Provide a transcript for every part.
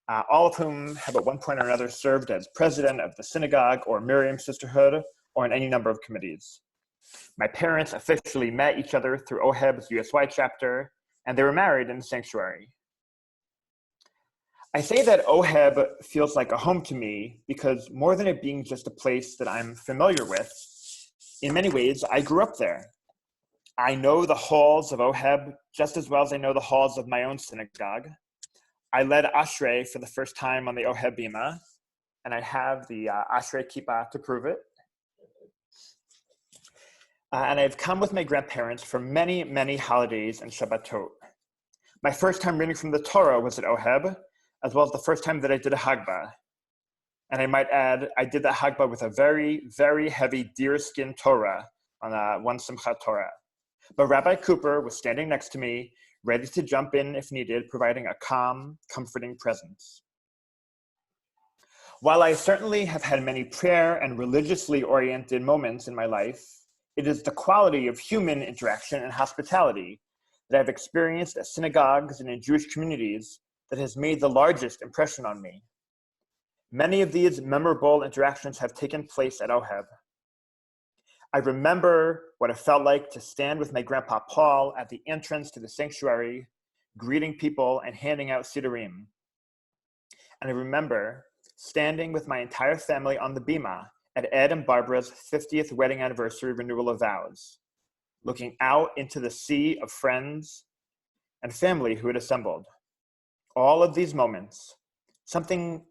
all of whom have at one point or another served as president of the synagogue or Miriam Sisterhood or in any number of committees. My parents officially met each other through Oheb's USY chapter, and they were married in the sanctuary. I say that Oheb feels like a home to me because more than it being just a place that I'm familiar with, in many ways, I grew up there. I know the halls of Oheb just as well as I know the halls of my own synagogue. I led Ashrei for the first time on the Oheb Bima, and I have the Ashrei Kippah to prove it. And I've come with my grandparents for many, many holidays and Shabbatot. My first time reading from the Torah was at Oheb, as well as the first time that I did a Hagbah. And I might add, I did that Hagbah with a very, very heavy deerskin Torah on one Simchat Torah. But Rabbi Cooper was standing next to me, ready to jump in if needed, providing a calm, comforting presence. While I certainly have had many prayer and religiously oriented moments in my life, it is the quality of human interaction and hospitality that I've experienced at synagogues and in Jewish communities that has made the largest impression on me. Many of these memorable interactions have taken place at Oheb. I remember what it felt like to stand with my grandpa Paul at the entrance to the sanctuary, greeting people and handing out Siddurim. And I remember standing with my entire family on the Bima at Ed and Barbara's 50th wedding anniversary renewal of vows, looking out into the sea of friends and family who had assembled. At all of these moments, something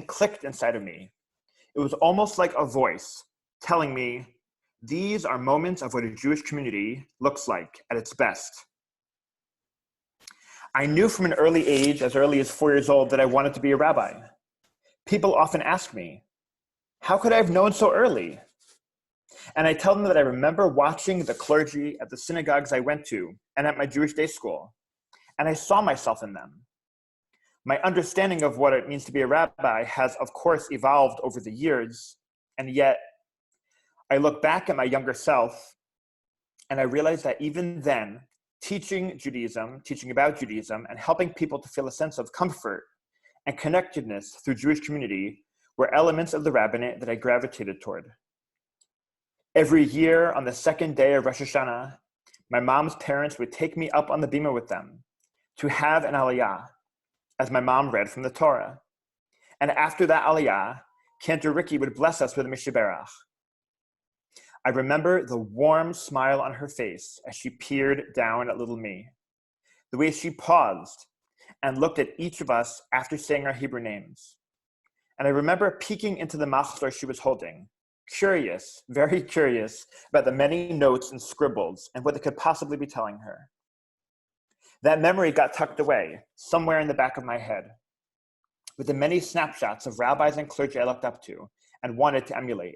clicked inside of me. It was almost like a voice telling me, these are moments of what a Jewish community looks like at its best. I knew from an early age, as early as 4 years old, that I wanted to be a rabbi. People often ask me, how could I have known so early? And I tell them that I remember watching the clergy at the synagogues I went to and at my Jewish day school, and I saw myself in them. My understanding of what it means to be a rabbi has, of course, evolved over the years, and yet I look back at my younger self, and I realize that even then, teaching about Judaism, and helping people to feel a sense of comfort and connectedness through Jewish community were elements of the rabbinate that I gravitated toward. Every year on the second day of Rosh Hashanah, my mom's parents would take me up on the bima with them to have an aliyah, as my mom read from the Torah. And after that aliyah, Cantor Ricky would bless us with a Mishiberach. I remember the warm smile on her face as she peered down at little me, the way she paused and looked at each of us after saying our Hebrew names. And I remember peeking into the machzor she was holding, curious, very curious about the many notes and scribbles and what they could possibly be telling her. That memory got tucked away somewhere in the back of my head with the many snapshots of rabbis and clergy I looked up to and wanted to emulate.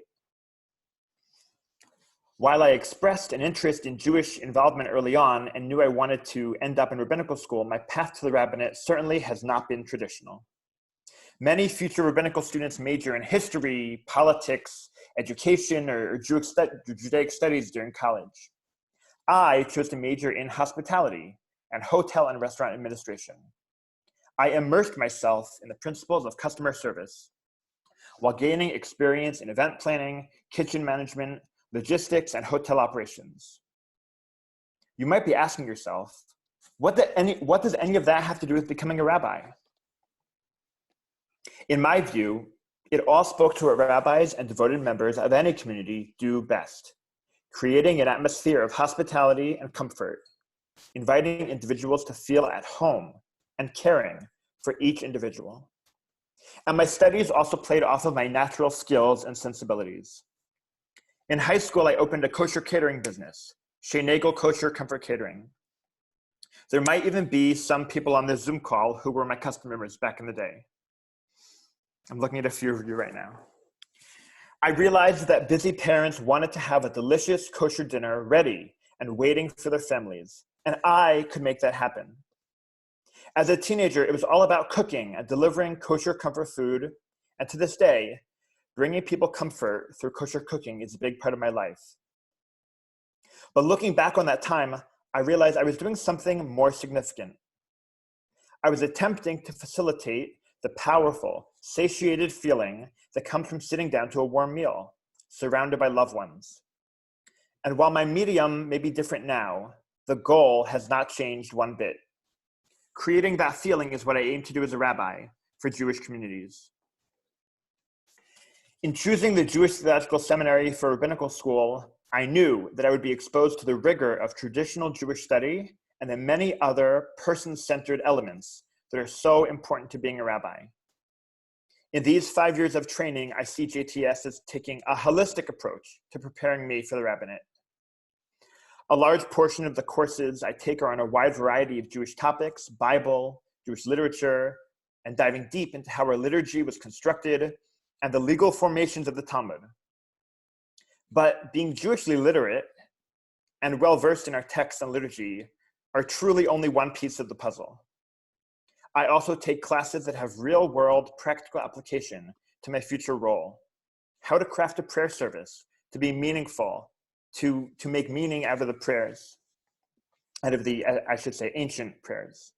While I expressed an interest in Jewish involvement early on and knew I wanted to end up in rabbinical school, my path to the rabbinate certainly has not been traditional. Many future rabbinical students major in history, politics, education, or Judaic studies during college. I chose to major in hospitality and hotel and restaurant administration. I immersed myself in the principles of customer service while gaining experience in event planning, kitchen management, logistics, and hotel operations. You might be asking yourself, what does any of that have to do with becoming a rabbi? In my view, it all spoke to what rabbis and devoted members of any community do best, creating an atmosphere of hospitality and comfort, inviting individuals to feel at home and caring for each individual. And my studies also played off of my natural skills and sensibilities. In high school, I opened a kosher catering business, Nagel Kosher Comfort Catering. There might even be some people on this Zoom call who were my customers back in the day. I'm looking at a few of you right now. I realized that busy parents wanted to have a delicious kosher dinner ready and waiting for their families, and I could make that happen. As a teenager, it was all about cooking and delivering kosher comfort food, and to this day, bringing people comfort through kosher cooking is a big part of my life. But looking back on that time, I realized I was doing something more significant. I was attempting to facilitate the powerful, satiated feeling that comes from sitting down to a warm meal, surrounded by loved ones. And while my medium may be different now, the goal has not changed one bit. Creating that feeling is what I aim to do as a rabbi for Jewish communities. In choosing the Jewish Theological Seminary for rabbinical school, I knew that I would be exposed to the rigor of traditional Jewish study and the many other person-centered elements that are so important to being a rabbi. In these 5 years of training, I see JTS as taking a holistic approach to preparing me for the rabbinate. A large portion of the courses I take are on a wide variety of Jewish topics, Bible, Jewish literature, and diving deep into how our liturgy was constructed and the legal formations of the Talmud. But being Jewishly literate and well-versed in our texts and liturgy are truly only one piece of the puzzle. I also take classes that have real-world practical application to my future role. How to craft a prayer service to be meaningful, to make meaning out of the prayers, out of the, I should say, ancient prayers.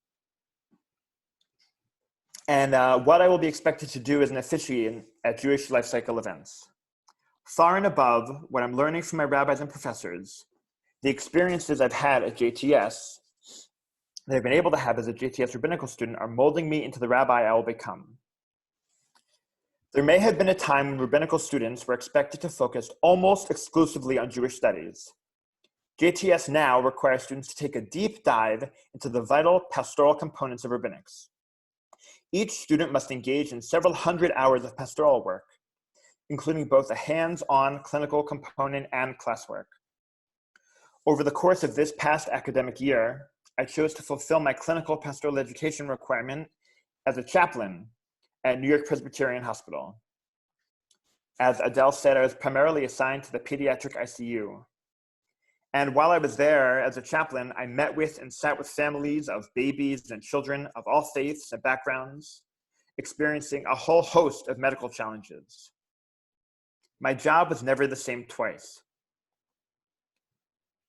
And what I will be expected to do as an officiant at Jewish life cycle events. Far and above what I'm learning from my rabbis and professors, the experiences I've had at JTS that I've been able to have as a JTS rabbinical student are molding me into the rabbi I will become. There may have been a time when rabbinical students were expected to focus almost exclusively on Jewish studies. JTS now requires students to take a deep dive into the vital pastoral components of rabbinics. Each student must engage in several hundred hours of pastoral work, including both a hands-on clinical component and classwork. Over the course of this past academic year, I chose to fulfill my clinical pastoral education requirement as a chaplain at New York Presbyterian Hospital. As Adele said, I was primarily assigned to the pediatric ICU. And while I was there as a chaplain, I met with and sat with families of babies and children of all faiths and backgrounds, experiencing a whole host of medical challenges. My job was never the same twice.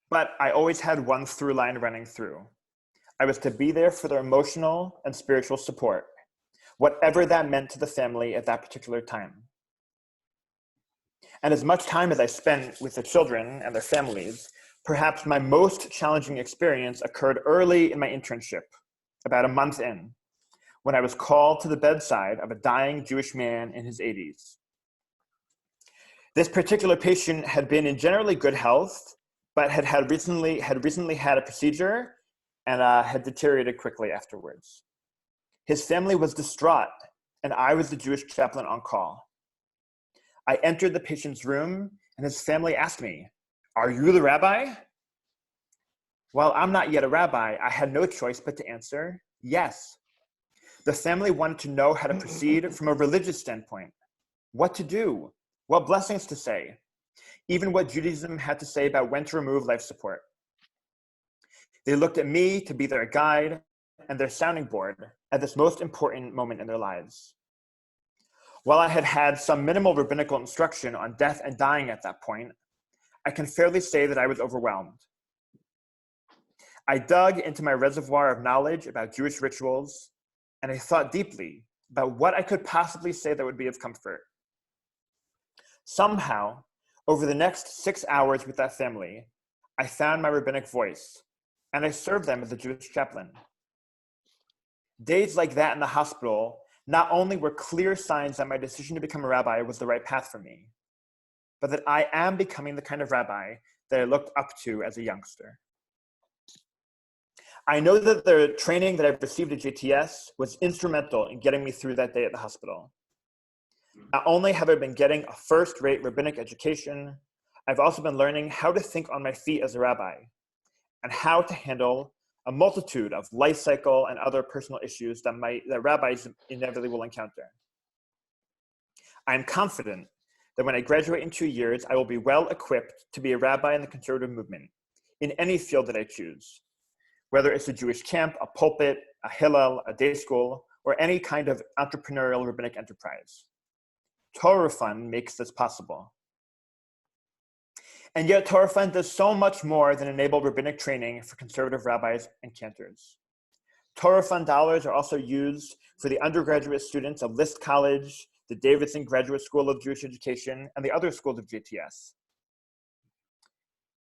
But I always had one through line running through. I was to be there for their emotional and spiritual support, whatever that meant to the family at that particular time. And as much time as I spent with the children and their families, perhaps my most challenging experience occurred early in my internship, about a month in, when I was called to the bedside of a dying Jewish man in his 80s. This particular patient had been in generally good health, but had recently had a procedure and had deteriorated quickly afterwards. His family was distraught, and I was the Jewish chaplain on call. I entered the patient's room, and his family asked me, "Are you the rabbi?" While I'm not yet a rabbi, I had no choice but to answer, yes. The family wanted to know how to proceed from a religious standpoint, what to do, what blessings to say, even what Judaism had to say about when to remove life support. They looked at me to be their guide and their sounding board at this most important moment in their lives. While I had had some minimal rabbinical instruction on death and dying at that point, I can fairly say that I was overwhelmed. I dug into my reservoir of knowledge about Jewish rituals, and I thought deeply about what I could possibly say that would be of comfort. Somehow, over the next 6 hours with that family, I found my rabbinic voice, and I served them as a Jewish chaplain. Days like that in the hospital not only were clear signs that my decision to become a rabbi was the right path for me, but that I am becoming the kind of rabbi that I looked up to as a youngster. I know that the training that I've received at JTS was instrumental in getting me through that day at the hospital. Not only have I been getting a first-rate rabbinic education, I've also been learning how to think on my feet as a rabbi and how to handle a multitude of life cycle and other personal issues that rabbis inevitably will encounter. I am confident that when I graduate in 2 years, I will be well equipped to be a rabbi in the conservative movement in any field that I choose, whether it's a Jewish camp, a pulpit, a hillel, a day school, or any kind of entrepreneurial rabbinic enterprise. Torah Fund makes this possible. And yet Torah Fund does so much more than enable rabbinic training for conservative rabbis and cantors. Torah Fund dollars are also used for the undergraduate students of List College, the Davidson Graduate School of Jewish Education, and the other schools of JTS.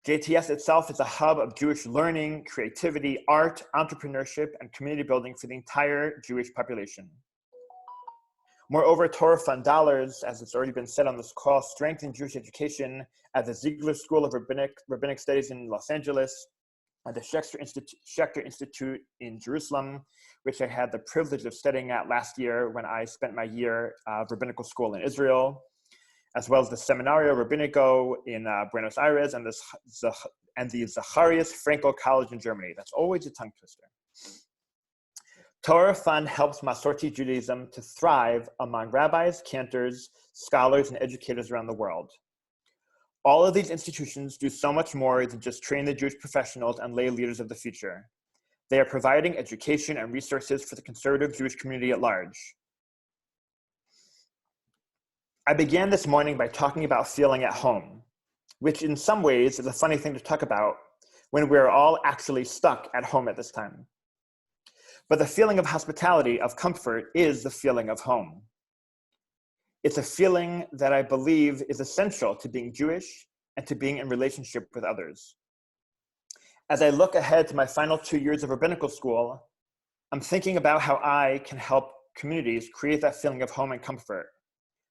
JTS itself is a hub of Jewish learning, creativity, art, entrepreneurship, and community building for the entire Jewish population. Moreover, Torah Fund dollars, as it's already been said on this call, strengthen Jewish education at the Ziegler School of Rabbinic Studies in Los Angeles, at the Schechter Institute in Jerusalem, which I had the privilege of studying at last year when I spent my year of rabbinical school in Israel, as well as the Seminario Rabbinico in Buenos Aires and the Zacharias Frankel College in Germany. That's always a tongue twister. Torah Fund helps Masorti Judaism to thrive among rabbis, cantors, scholars, and educators around the world. All of these institutions do so much more than just train the Jewish professionals and lay leaders of the future. They are providing education and resources for the conservative Jewish community at large. I began this morning by talking about feeling at home, which in some ways is a funny thing to talk about when we're all actually stuck at home at this time. But the feeling of hospitality, of comfort, is the feeling of home. It's a feeling that I believe is essential to being Jewish and to being in relationship with others. As I look ahead to my final 2 years of rabbinical school, I'm thinking about how I can help communities create that feeling of home and comfort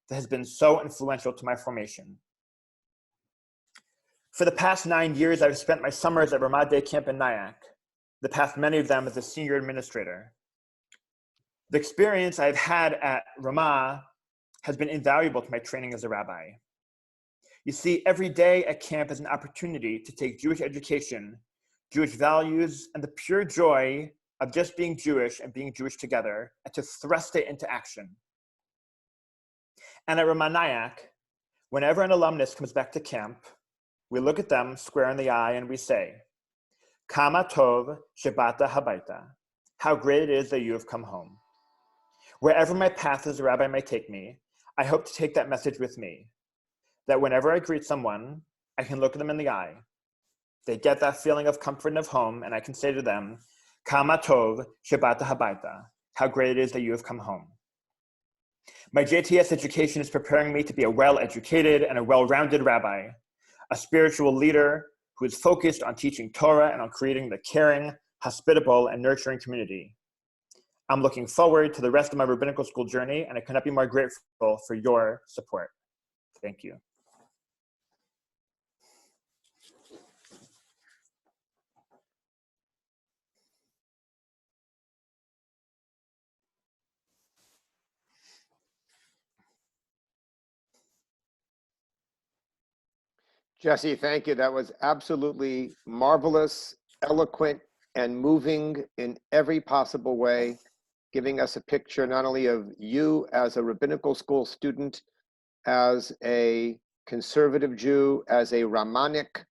that has been so influential to my formation. For the past 9 years, I've spent my summers at Ramah Day Camp in Nyack, the past many of them as a senior administrator. The experience I've had at Ramah has been invaluable to my training as a rabbi. You see, every day at camp is an opportunity to take Jewish education, Jewish values, and the pure joy of just being Jewish and being Jewish together, and to thrust it into action. And at Ramah Nyack, whenever an alumnus comes back to camp, we look at them square in the eye and we say, Kama tov shebata habaita. How great it is that you have come home. Wherever my path as a rabbi may take me, I hope to take that message with me, that whenever I greet someone, I can look them in the eye. They get that feeling of comfort and of home, and I can say to them, Kama tov shebata habaita. How great it is that you have come home. My JTS education is preparing me to be a well-educated and a well-rounded rabbi, a spiritual leader who is focused on teaching Torah and on creating the caring, hospitable, and nurturing community. I'm looking forward to the rest of my rabbinical school journey, and I cannot be more grateful for your support. Thank you. Jesse, thank you. That was absolutely marvelous, eloquent, and moving in every possible way, giving us a picture not only of you as a rabbinical school student, as a conservative Jew, as a Ramanic,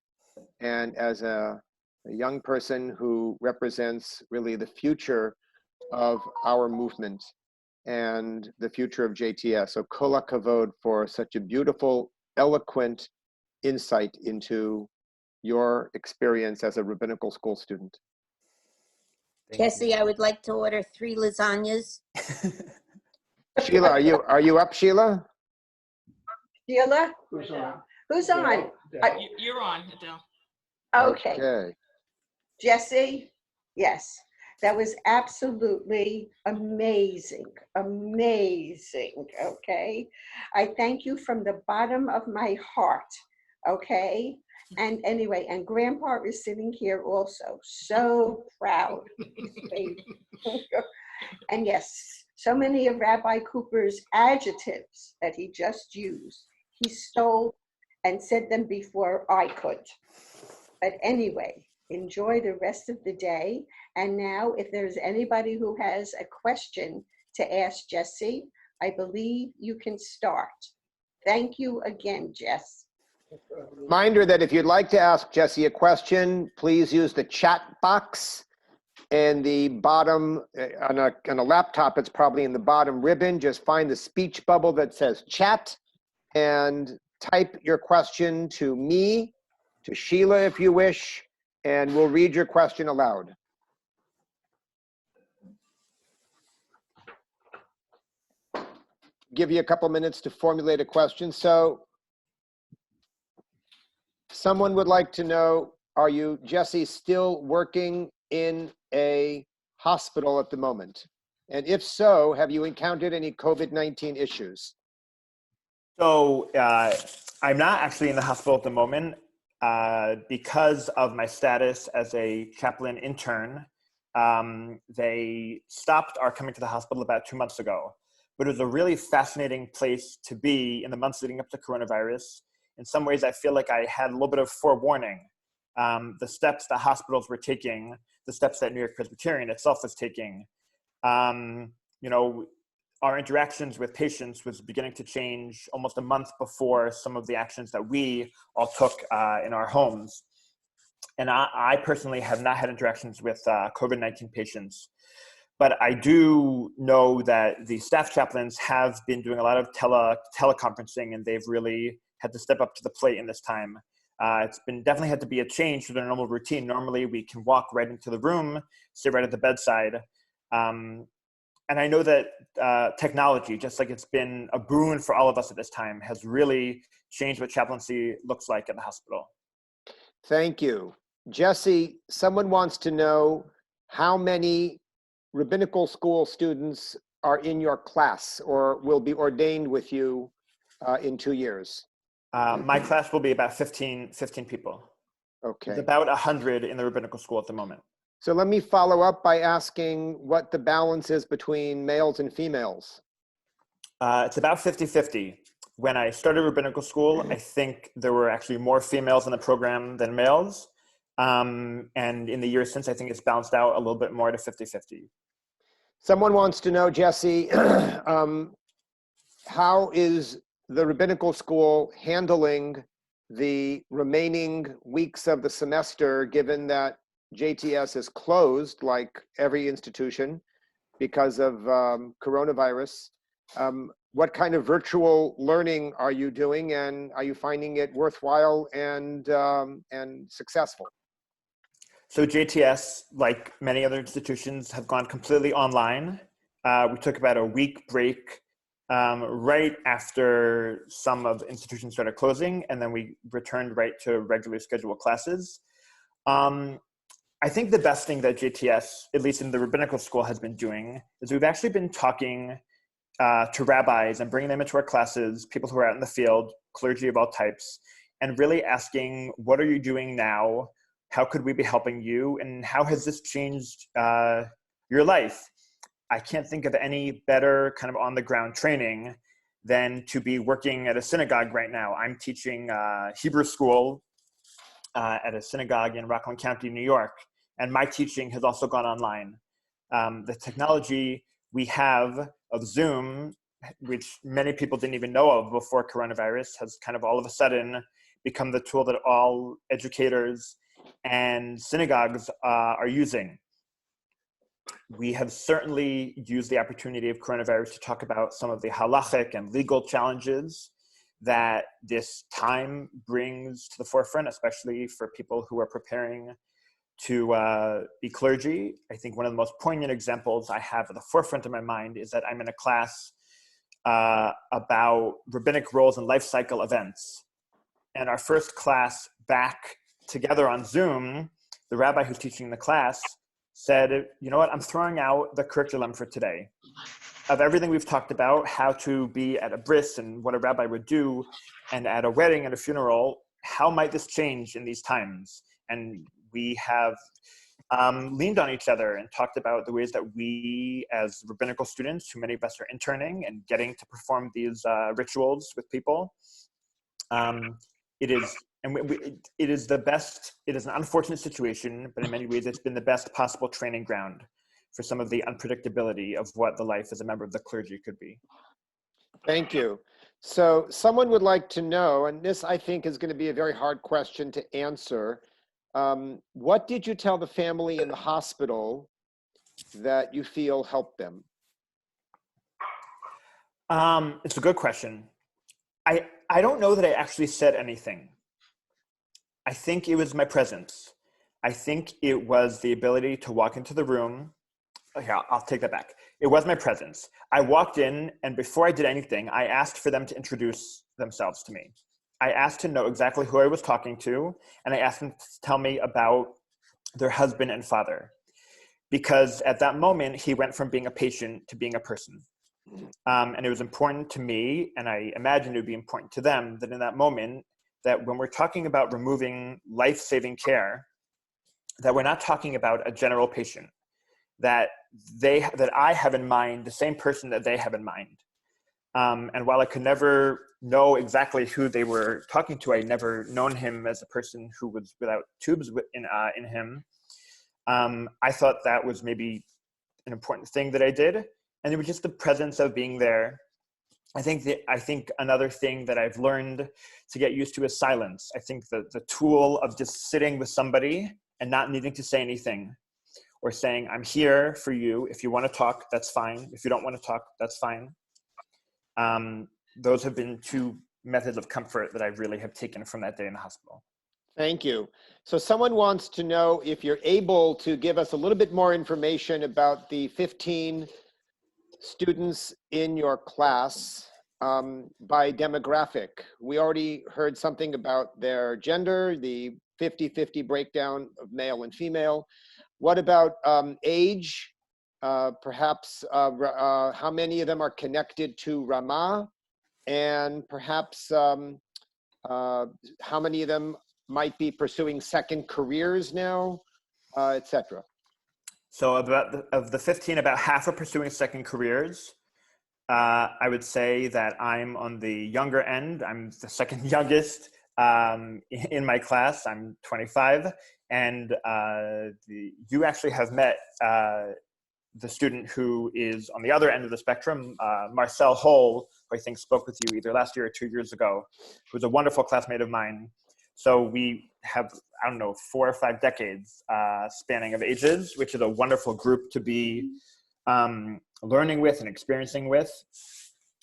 and as a young person who represents really the future of our movement and the future of JTS. So kol hakavod for such a beautiful, eloquent insight into your experience as a rabbinical school student. Jesse, I would like to order 3 lasagnas. Sheila, are you up, Sheila? Sheila? Who's on? Who's on? You're on, Adele. Okay. Jesse? Yes. That was absolutely amazing. Amazing. Okay. I thank you from the bottom of my heart. Okay. And anyway, and Grandpa is sitting here also. So proud. And yes, so many of Rabbi Cooper's adjectives that he just used, he stole and said them before I could. But anyway, enjoy the rest of the day. And now, if there's anybody who has a question to ask Jesse, I believe you can start. Thank you again, Jess. Reminder that if you'd like to ask Jesse a question, please use the chat box in the bottom, on a laptop, it's probably in the bottom ribbon. Just find the speech bubble that says chat and type your question to me, to Sheila if you wish, and we'll read your question aloud. give you a couple minutes to formulate a question. So someone would like to know, are you, Jesse, still working in a hospital at the moment? And if so, have you encountered any COVID-19 issues? So I'm not actually in the hospital at the moment because of my status as a chaplain intern. They stopped our coming to the hospital about 2 months ago. But it was a really fascinating place to be in the months leading up to coronavirus. In some ways, I feel like I had a little bit of forewarning. The steps the hospitals were taking, the steps that New York Presbyterian itself was taking, our interactions with patients was beginning to change almost a month before some of the actions that we all took in our homes. And I personally have not had interactions with COVID-19 patients, but I do know that the staff chaplains have been doing a lot of teleconferencing, and they've really had to step up to the plate in this time. It's been definitely had to be a change to their normal routine. Normally, we can walk right into the room, sit right at the bedside. And I know that technology, just like it's been a boon for all of us at this time, has really changed what chaplaincy looks like at the hospital. Thank you. Jesse, someone wants to know how many rabbinical school students are in your class or will be ordained with you in 2 years. My class will be about 15 people. Okay. It's about 100 in the rabbinical school at the moment. So let me follow up by asking what the balance is between males and females. It's about 50-50. When I started rabbinical school, I think there were actually more females in the program than males. And in the years since, I think it's balanced out a little bit more to 50-50. Someone wants to know, Jesse, how is the rabbinical school handling the remaining weeks of the semester, given that JTS is closed like every institution because of coronavirus? What kind of virtual learning are you doing, and are you finding it worthwhile and successful? So JTS, like many other institutions, have gone completely online. We took about a week break right after some of the institutions started closing, and then we returned right to regularly scheduled classes. I think the best thing that JTS, at least in the rabbinical school, has been doing is we've actually been talking to rabbis and bringing them into our classes, people who are out in the field, clergy of all types, and really asking, what are you doing now? How could we be helping you? And how has this changed your life? I can't think of any better kind of on-the-ground training than to be working at a synagogue right now. I'm teaching Hebrew school at a synagogue in Rockland County, New York, and my teaching has also gone online. The technology we have of Zoom, which many people didn't even know of before coronavirus, has kind of all of a sudden become the tool that all educators and synagogues are using. We have certainly used the opportunity of coronavirus to talk about some of the halachic and legal challenges that this time brings to the forefront, especially for people who are preparing to be clergy. I think one of the most poignant examples I have at the forefront of my mind is that I'm in a class about rabbinic roles and life cycle events. And our first class back together on Zoom, the rabbi who's teaching the class said, you know what, I'm throwing out the curriculum for today. Of everything we've talked about, how to be at a bris and what a rabbi would do, and at a wedding and a funeral, how might this change in these times? And we have leaned on each other and talked about the ways that we, as rabbinical students, who many of us are interning and getting to perform these rituals with people, it is the best. It is an unfortunate situation, but in many ways, it's been the best possible training ground for some of the unpredictability of what the life as a member of the clergy could be. Thank you. So someone would like to know, and this I think is going to be a very hard question to answer. What did you tell the family in the hospital that you feel helped them? It's a good question. I don't know that I actually said anything. I think it was my presence. I think it was the ability to walk into the room, Okay, I'll take that back. It was my presence. I walked in, and before I did anything, I asked for them to introduce themselves to me. I asked to know exactly who I was talking to, and I asked them to tell me about their husband and father. Because at that moment, he went from being a patient to being a person. And it was important to me, and I imagine it would be important to them, that in that moment, that when we're talking about removing life-saving care, that we're not talking about a general patient, that I have in mind the same person that they have in mind. And while I could never know exactly who they were talking to, I never known him as a person who was without tubes in him. I thought that was maybe an important thing that I did. And it was just the presence of being there. I think another thing that I've learned to get used to is silence. I think the tool of just sitting with somebody and not needing to say anything, or saying, I'm here for you. If you want to talk, that's fine. If you don't want to talk, that's fine. Those have been two methods of comfort that I really have taken from that day in the hospital. Thank you. So someone wants to know if you're able to give us a little bit more information about the 15 students in your class by demographic. We already heard something about their gender, the 50-50 breakdown of male and female. What about age? Perhaps how many of them are connected to Ramah? And perhaps how many of them might be pursuing second careers now, etc. So of the 15, about half are pursuing second careers. I would say that I'm on the younger end. I'm the second youngest in my class. I'm 25. And you actually have met the student who is on the other end of the spectrum, Marcel Hole, who I think spoke with you either last year or 2 years ago, who's a wonderful classmate of mine. So we have, 4 or 5 decades spanning of ages, which is a wonderful group to be learning with and experiencing with.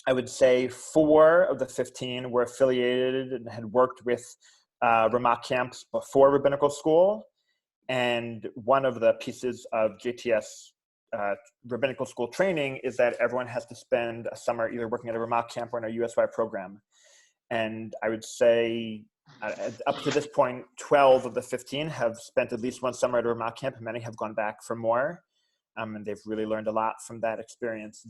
I would say 4 of the 15 were affiliated and had worked with Ramah camps before rabbinical school. And one of the pieces of JTS rabbinical school training is that everyone has to spend a summer either working at a Ramah camp or in a USY program. And I would say up to this point, 12 of the 15 have spent at least one summer at a Ramah camp, and many have gone back for more. And they've really learned a lot from that experience.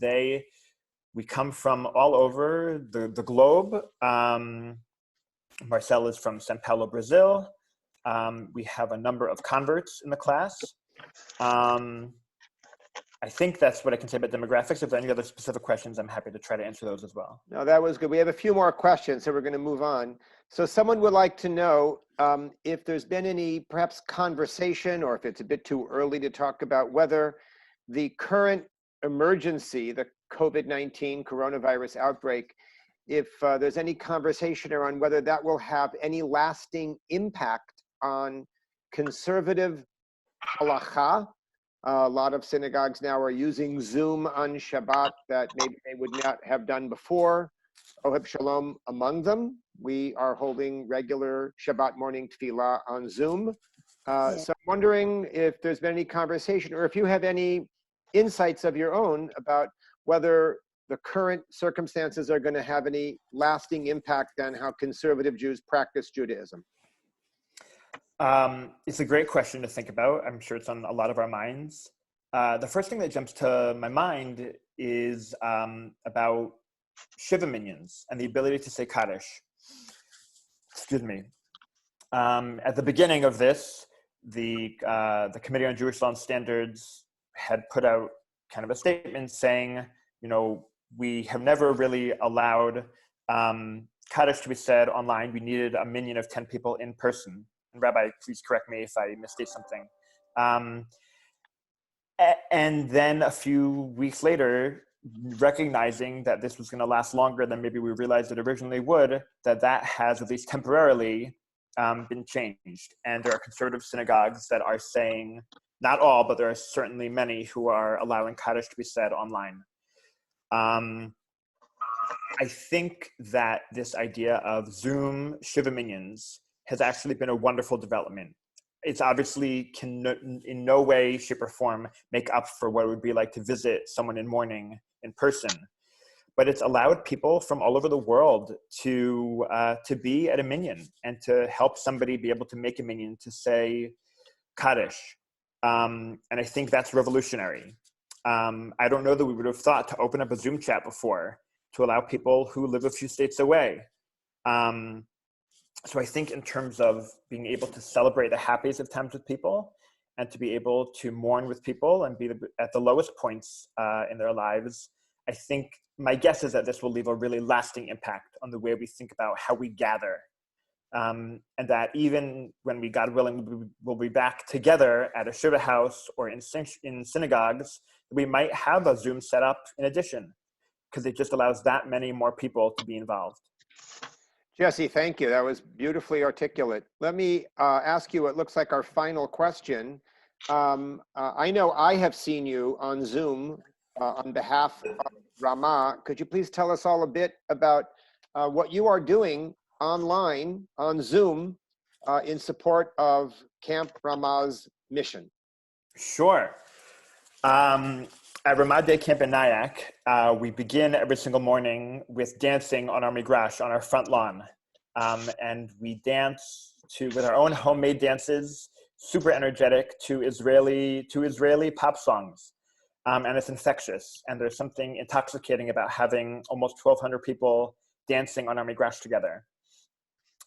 We come from all over the globe. Marcel is from São Paulo, Brazil. We have a number of converts in the class. I think that's what I can say about demographics. If there are any other specific questions, I'm happy to try to answer those as well. No, that was good. We have a few more questions, so we're going to move on. So someone would like to know if there's been any perhaps conversation, or if it's a bit too early to talk about, whether the current emergency, the COVID-19 coronavirus outbreak, if there's any conversation around whether that will have any lasting impact on conservative halakha. A lot of synagogues now are using Zoom on Shabbat that maybe they would not have done before. Oheb Shalom among them. We are holding regular Shabbat morning tefillah on Zoom. So I'm wondering if there's been any conversation, or if you have any insights of your own about whether the current circumstances are going to have any lasting impact on how conservative Jews practice Judaism. It's a great question to think about. I'm sure it's on a lot of our minds. The first thing that jumps to my mind is about Shiva minions and the ability to say Kaddish. Excuse me. At the beginning of this, the Committee on Jewish Law and Standards had put out kind of a statement saying, we have never really allowed Kaddish to be said online. We needed a minyan of 10 people in person. And Rabbi, please correct me if I misstate something. And then a few weeks later, recognizing that this was going to last longer than maybe we realized it originally would, that has, at least temporarily, been changed. And there are conservative synagogues that are saying, not all, but there are certainly many who are allowing Kaddish to be said online. I think that this idea of Zoom Shiva minions has actually been a wonderful development. it's obviously can in no way, shape, or form make up for what it would be like to visit someone in mourning in person. But it's allowed people from all over the world to be at a minyan and to help somebody be able to make a minyan to say Kaddish. And I think that's revolutionary. I don't know that we would have thought to open up a Zoom chat before to allow people who live a few states away. So I think in terms of being able to celebrate the happiest of times with people and to be able to mourn with people and be at the lowest points in their lives, I think my guess is that this will leave a really lasting impact on the way we think about how we gather. And that even when we, God willing, will be back together at a Shiva house or in synagogues, we might have a Zoom set up in addition, because it just allows that many more people to be involved. Jesse, thank you. That was beautifully articulate. Let me ask you what looks like our final question. I know I have seen you on Zoom on behalf of Ramah. Could you please tell us all a bit about what you are doing online on Zoom in support of Camp Ramah's mission? Sure. At Ramah Day Camp in Nyack, we begin every single morning with dancing on our migrash, on our front lawn. And we dance with our own homemade dances, super energetic, to Israeli pop songs. And it's infectious. And there's something intoxicating about having almost 1,200 people dancing on our migrash together.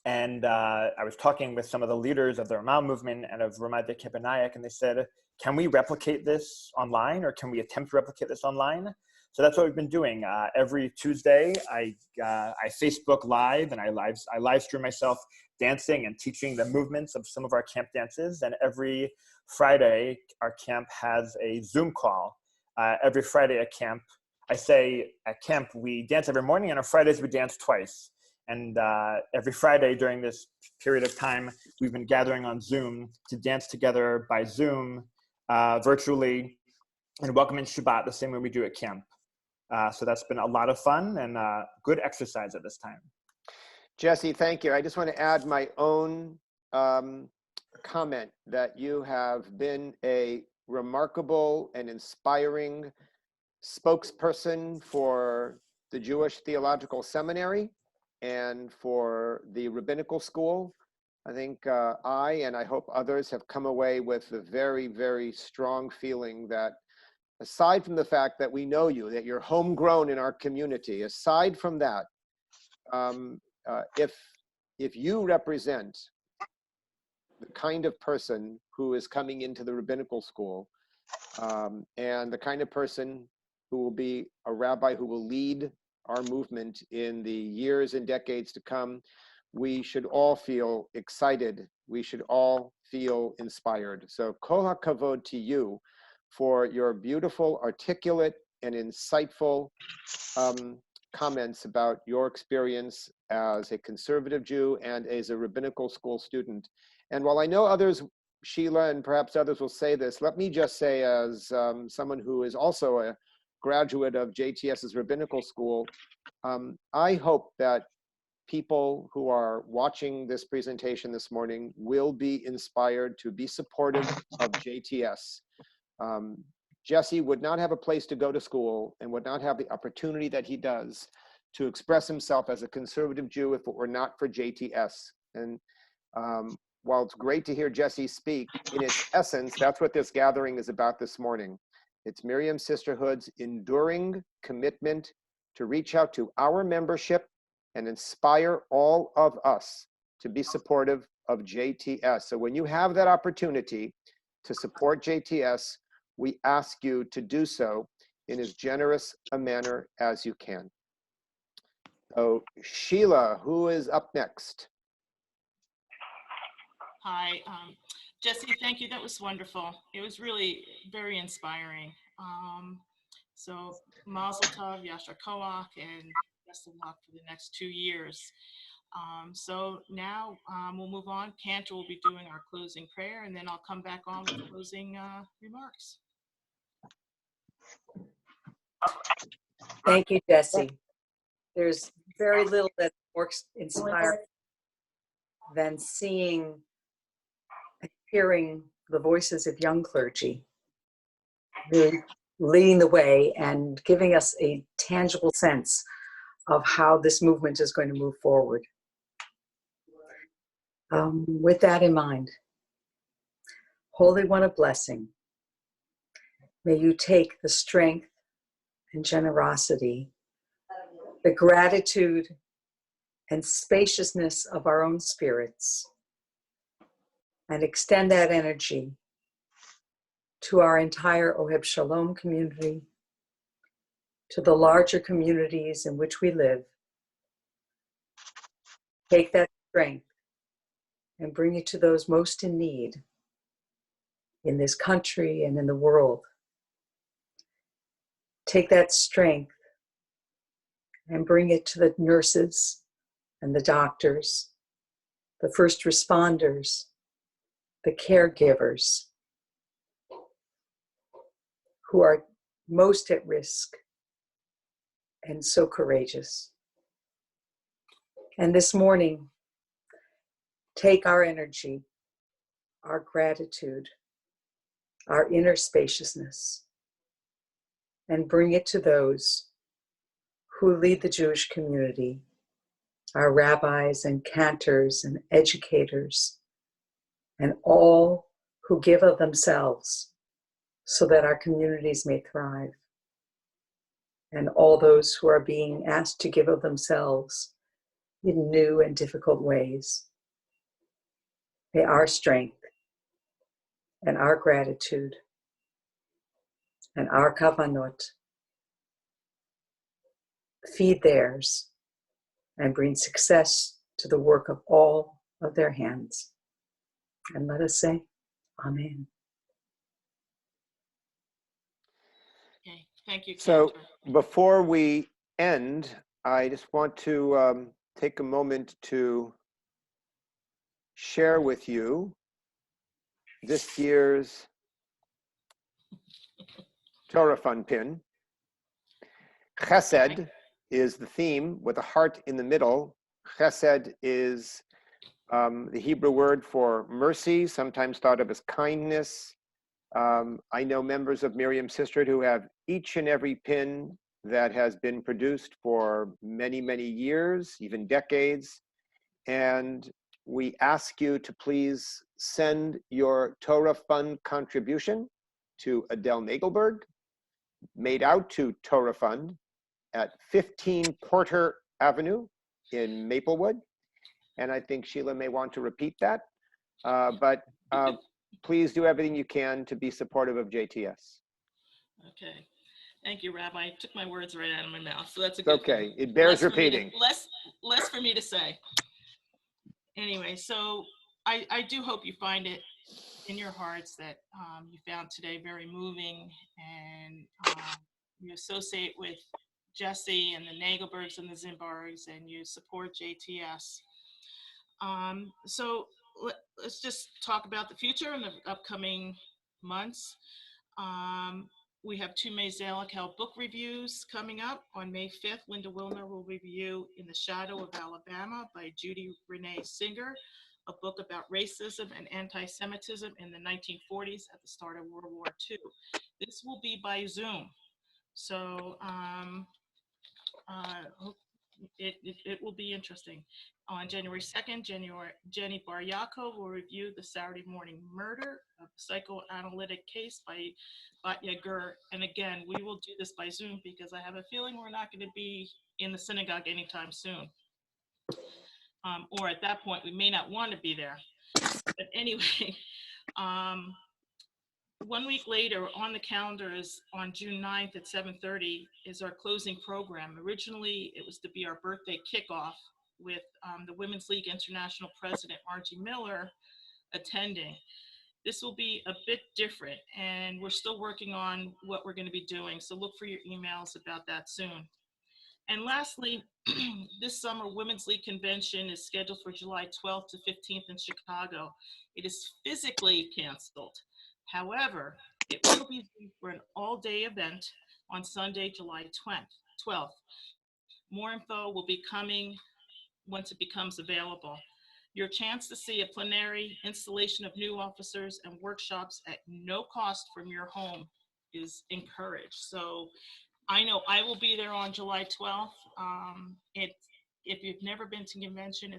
And I was talking with some of the leaders of the Ramah movement and of Ramah Day Camp in Nyack, and they said, can we replicate this online, or can we attempt to replicate this online? So that's what we've been doing. Every Tuesday, I Facebook Live, and I live stream myself dancing and teaching the movements of some of our camp dances. And every Friday, our camp has a Zoom call. Every Friday at camp, at camp, we dance every morning, and on Fridays, we dance twice. And every Friday during this period of time, we've been gathering on Zoom to dance together by Zoom, virtually, and welcoming Shabbat the same way we do at camp. So that's been a lot of fun and good exercise at this time. Jesse, thank you. I just want to add my own comment that you have been a remarkable and inspiring spokesperson for the Jewish Theological Seminary and for the Rabbinical School. I think I, and I hope others, have come away with a very, very strong feeling that aside from the fact that we know you, that you're homegrown in our community, aside from that, if you represent the kind of person who is coming into the Rabbinical School and the kind of person who will be a rabbi who will lead our movement in the years and decades to come, we should all feel excited. We should all feel inspired. So kol hakavod to you for your beautiful, articulate, and insightful comments about your experience as a conservative Jew and as a rabbinical school student. And while I know others, Sheila and perhaps others will say this, let me just say, as someone who is also a graduate of JTS's Rabbinical School, I hope that people who are watching this presentation this morning will be inspired to be supportive of JTS. Jesse would not have a place to go to school and would not have the opportunity that he does to express himself as a conservative Jew if it were not for JTS. And while it's great to hear Jesse speak, in its essence, that's what this gathering is about this morning. It's Miriam Sisterhood's enduring commitment to reach out to our membership and inspire all of us to be supportive of JTS. So when you have that opportunity to support JTS, we ask you to do so in as generous a manner as you can. So Sheila, who is up next? Hi, Jesse, thank you. That was wonderful. It was really very inspiring. So Mazel Tov, Yashar Koach, and best of luck for the next 2 years. So now we'll move on. Cantor will be doing our closing prayer, and then I'll come back on with closing remarks. Thank you, Jesse. There's very little that works inspiring than seeing hearing the voices of young clergy really leading the way and giving us a tangible sense of how this movement is going to move forward. With that in mind, Holy One of Blessing, may you take the strength and generosity, the gratitude and spaciousness of our own spirits, and extend that energy to our entire Oheb Shalom community, to the larger communities in which we live. Take that strength and bring it to those most in need in this country and in the world. Take that strength and bring it to the nurses and the doctors, the first responders, the caregivers who are most at risk and so courageous. And this morning, take our energy, our gratitude, our inner spaciousness, and bring it to those who lead the Jewish community, our rabbis and cantors and educators, and all who give of themselves so that our communities may thrive, and all those who are being asked to give of themselves in new and difficult ways. May our strength and our gratitude and our kavanot feed theirs and bring success to the work of all of their hands. And let us say, Amen. Okay, thank you, So Cantor. before we end, I just want to take a moment to share with you this year's Torah Fund pin. Chesed is the theme with a heart in the middle. Chesed is the Hebrew word for mercy, sometimes thought of as kindness. I know members of Miriam Sisterhood who have each and every pin that has been produced for many, many years, even decades. And we ask you to please send your Torah Fund contribution to Adele Nagelberg, made out to Torah Fund at 15 Porter Avenue in Maplewood. And I think Sheila may want to repeat that. But please do everything you can to be supportive of JTS. Okay. Thank you, Rabbi. I took my words right out of my mouth, so that's a good Okay, thing. it bears Less for me to- repeating. less for me to say. Anyway, so I do hope you find it in your hearts that you found today very moving, and you associate with Jesse and the Nagelbergs and the Zimbargs, and you support JTS. So let's just talk about the future in the upcoming months. We have two May Zalikel book reviews coming up. On May 5th, Linda Wilner will review In the Shadow of Alabama by Judy Renee Singer, a book about racism and anti-Semitism in the 1940s at the start of World War II. This will be by Zoom. So it will be interesting. On January 2nd, Jenny Bar Yaakov will review The Saturday Morning Murder, a psychoanalytic case by Batya Gur. And again, we will do this by Zoom because I have a feeling we're not going to be in the synagogue anytime soon. Or at that point, we may not want to be there. But anyway, 1 week later on the calendar is on June 9th at 7:30 is our closing program. Originally, it was to be our birthday kickoff with the Women's League International President Margie Miller attending. This will be a bit different, and we're still working on what we're going to be doing. So look for your emails about that soon. And lastly, this summer Women's League Convention is scheduled for July 12th to 15th in Chicago. It is physically canceled. However, it will be for an all-day event on Sunday, July 12th. More info will be coming once it becomes available. Your chance to see a plenary installation of new officers and workshops at no cost from your home is encouraged. So I know I will be there on July 12th. If you've never been to convention,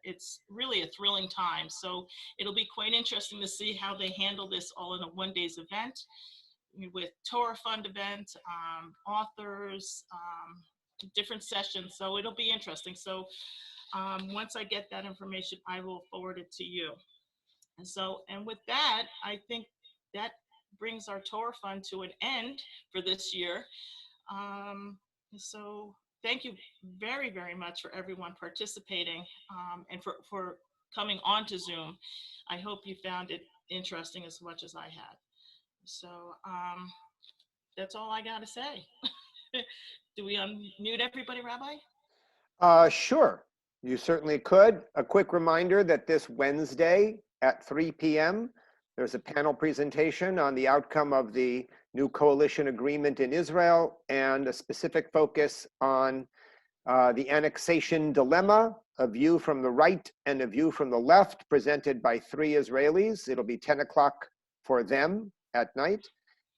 it's really a thrilling time. So it'll be quite interesting to see how they handle this all in a one-day's event with Torah Fund Event, authors, different sessions. So it'll be interesting. So once I get that information, I will forward it to you. And with that, I think that brings our Torah Fund to an end for this year. So thank you very, very much for everyone participating and for coming onto Zoom. I hope you found it interesting as much as I had. So that's all I got to say. Do we unmute everybody, Rabbi? Sure, you certainly could. A quick reminder that this Wednesday at 3 p.m., there's a panel presentation on the outcome of the new coalition agreement in Israel and a specific focus on the annexation dilemma, a view from the right and a view from the left, presented by 3 Israelis. It'll be 10 o'clock for them at night.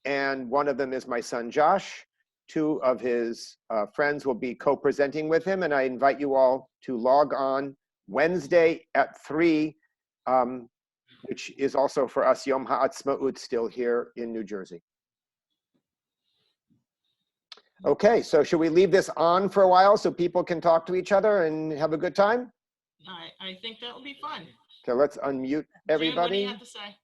And one of them is my son, Josh. 2 of his friends will be co-presenting with him. And I invite you all to log on Wednesday at 3, which is also for us Yom HaAtzmaut still here in New Jersey. Okay, so should we leave this on for a while so people can talk to each other and have a good time? I think that will be fun. So let's unmute everybody. Jim, what do you have to say?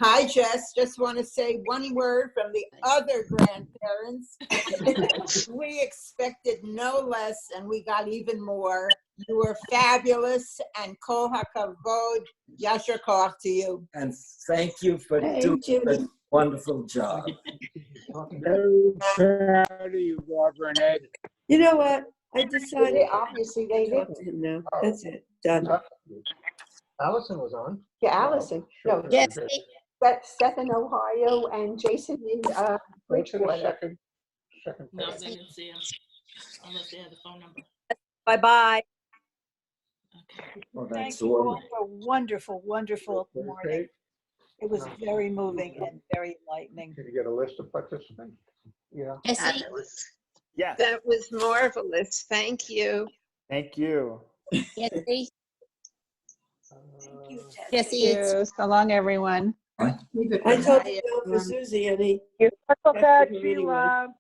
Hi, Jess. Just want to say one word from the other grandparents. We expected no less, and we got even more. You were fabulous, and kol hakavod, yasher koach to you. And thank you for doing a wonderful job. Very proud of you, Barbara and Ed. You know what? I decided Obviously, they to talk didn't. to him now. That's it. Done. Allison was on. Yeah, Allison. No, Jesse, Seth in Ohio and Jason in Bridgewater. Second No, page. they didn't see him unless they had the phone number. Bye-bye. Okay. Well, Thank that's you all all. for a wonderful, wonderful morning. It was very moving and very enlightening. Did you get a list of participants? Yeah. Jesse, Yes. That was marvelous. Thank you. Thank you. Jesse, Thank you, Jesse, Jesse. it's So long, everyone. I told him no for Susie, and he. Participants.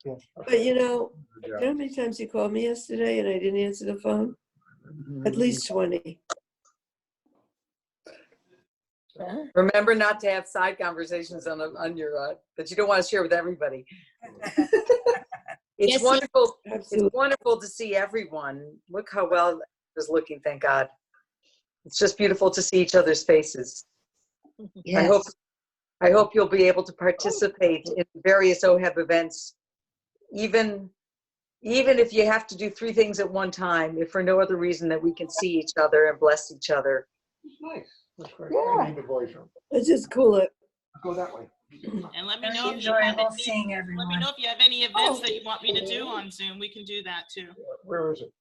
Yeah. But you know Good how many times he called me yesterday and I didn't answer the phone? At least 20. Remember not to have side conversations on your that you don't want to share with everybody. It's Yes, wonderful. Absolutely. It's wonderful to see everyone. Look how well it was looking. Thank God. It's just beautiful to see each other's faces. Yes. I hope you'll be able to participate in various Oheb events, even if you have to do 3 things at one time, if for no other reason that we can see each other and bless each other. Nice. That's great. Yeah. I need the voice room. Let's just cool it. Go that way. And let me Very know if you have enjoyable any, seeing let me everyone. know if you have any events that you want me to do on Zoom. We can do that too. Where is it?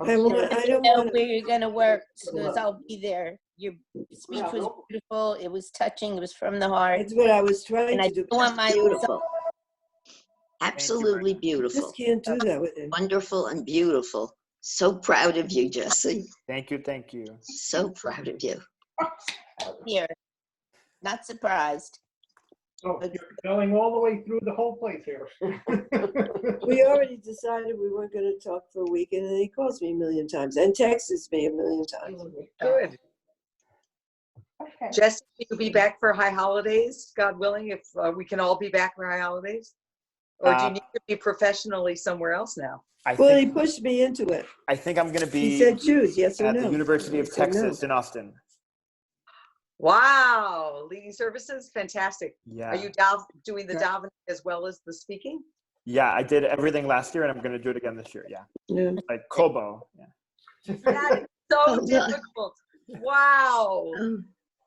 I don't know want where you're going to work because I'll be there. Your speech was beautiful. It was touching. It was from the heart. That's what I was trying And I to do. don't want my Beautiful. Absolutely I beautiful. just can't do that with him. Wonderful and beautiful. So proud of you, Jesse. Thank you. Thank you. So proud of you. here. Not surprised. Oh, you're going all the way through the whole place here. We already decided we weren't going to talk for a week, and then he calls me a million times and texts me a million times. Good. Okay. Jesse, you'll be back for high holidays, God willing, if we can all be back for high holidays? Or do you need to be professionally somewhere else now? Well, he pushed me into it. I think I'm going to be He said choose, yes or at no. the University of I said no. Texas in Austin. Wow, leading services, fantastic. Yeah. Are you doing the davening as well as the speaking? Yeah, I did everything last year and I'm going to do it again this year. Yeah. Yeah. Like Kobo. Yeah. That is so difficult. Wow.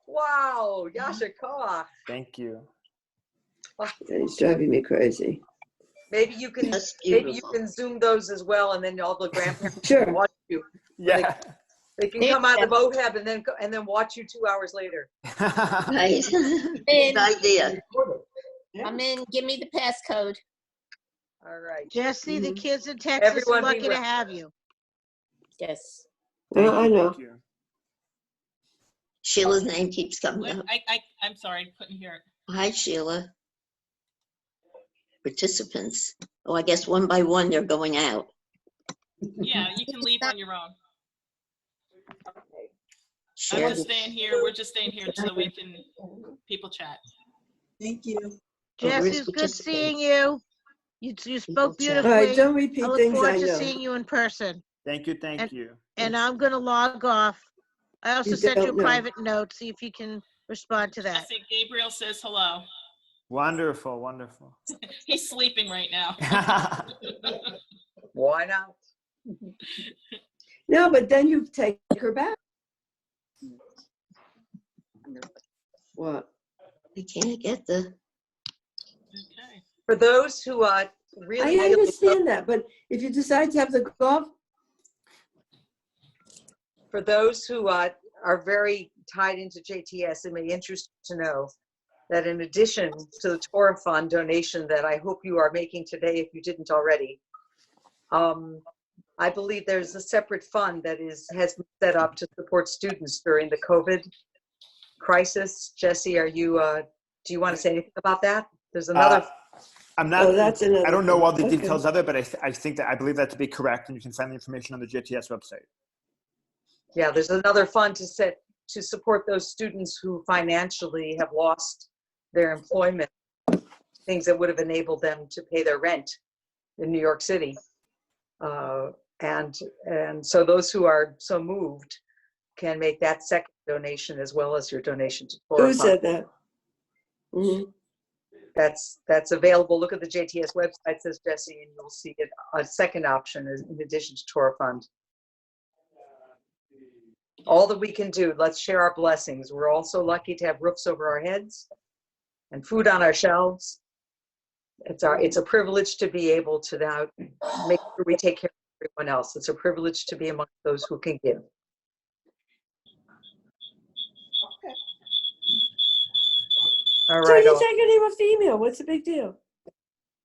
Wow, Yasha Koach. Thank you. He's driving me crazy. Maybe you can That's maybe you beautiful. can Zoom those as well, and then all the grandparents Sure. can watch you. Yeah. They can come out of Oheb and then watch you 2 hours later. Right. Good idea. I'm in. Give me the passcode. All right. Jesse, the kids in Texas Everyone are be lucky well. to have you. Yes. I know. Thank you. Sheila's name keeps coming Wait, up. I'm sorry, I couldn't hear it. Hi, Sheila. Participants. Oh, I guess one by one they're going out. Yeah, you can leave on your own. I'm Share. just staying here. We're just staying here so we can people chat. Thank you. Jesse, where's it's good participate? seeing you. You spoke chat. All beautifully. right, don't repeat I look things forward I to know. seeing you in person. Thank you. Thank you. And I'm going to log off. I also You sent you a don't know. private note. See if you can respond to that. Jesse, Gabriel says hello. Wonderful. Wonderful. He's sleeping right now. Why not? No, but then you take her back. What? I can't get the. Okay. For those who really I understand that, but if you decide to have the golf, for those who are very tied into JTS, it may interest you to know that in addition to the Torah Fund donation that I hope you are making today, if you didn't already, I believe there's a separate fund that has been set up to support students during the COVID crisis. Jesse, do you want to say anything about that? There's another. I'm not. Oh, that's another I don't know thing. all the Okay. details of it, but I believe that to be correct, and you can find the information on the JTS website. Yeah, there's another fund to support those students who financially have lost their employment, things that would have enabled them to pay their rent in New York City. And so those who are so moved can make that second donation as well as your donation to Torah Who Fund. said that? Mhm. That's available. Look at the JTS website, says Jesse, and you'll see it. A second option is in addition to Torah Fund. All that we can do, let's share our blessings. We're also lucky to have roofs over our heads and food on our shelves. It's a privilege to be able to now make sure we take care of everyone else. It's a privilege to be among those who can give. All So right. you take a name off the email. What's the big deal?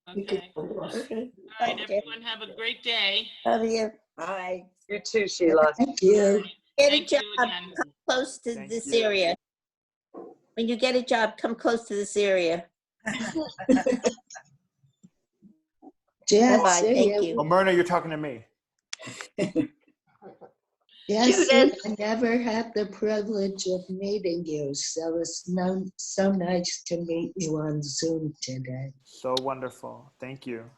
Okay. All Okay. right, everyone, have a great day. Love you. Bye. You too, Sheila. Thank you. Get a Thank job. you again. Come close to Thank this you. area. When you get a job, come close to this area. Jess, Bye-bye. Thank you. Oh, Myrna, you're talking to me. Judith. I never had the privilege of meeting you, so it's so nice to meet you on Zoom today. So wonderful. Thank you.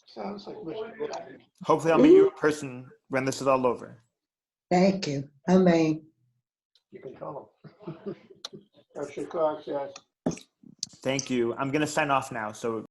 Sounds like Mr. Black. Hopefully, I'll meet you in person when this is all over. Thank you. Amen. You can tell him. Dr. Cox says. Thank you. I'm going to sign off now. So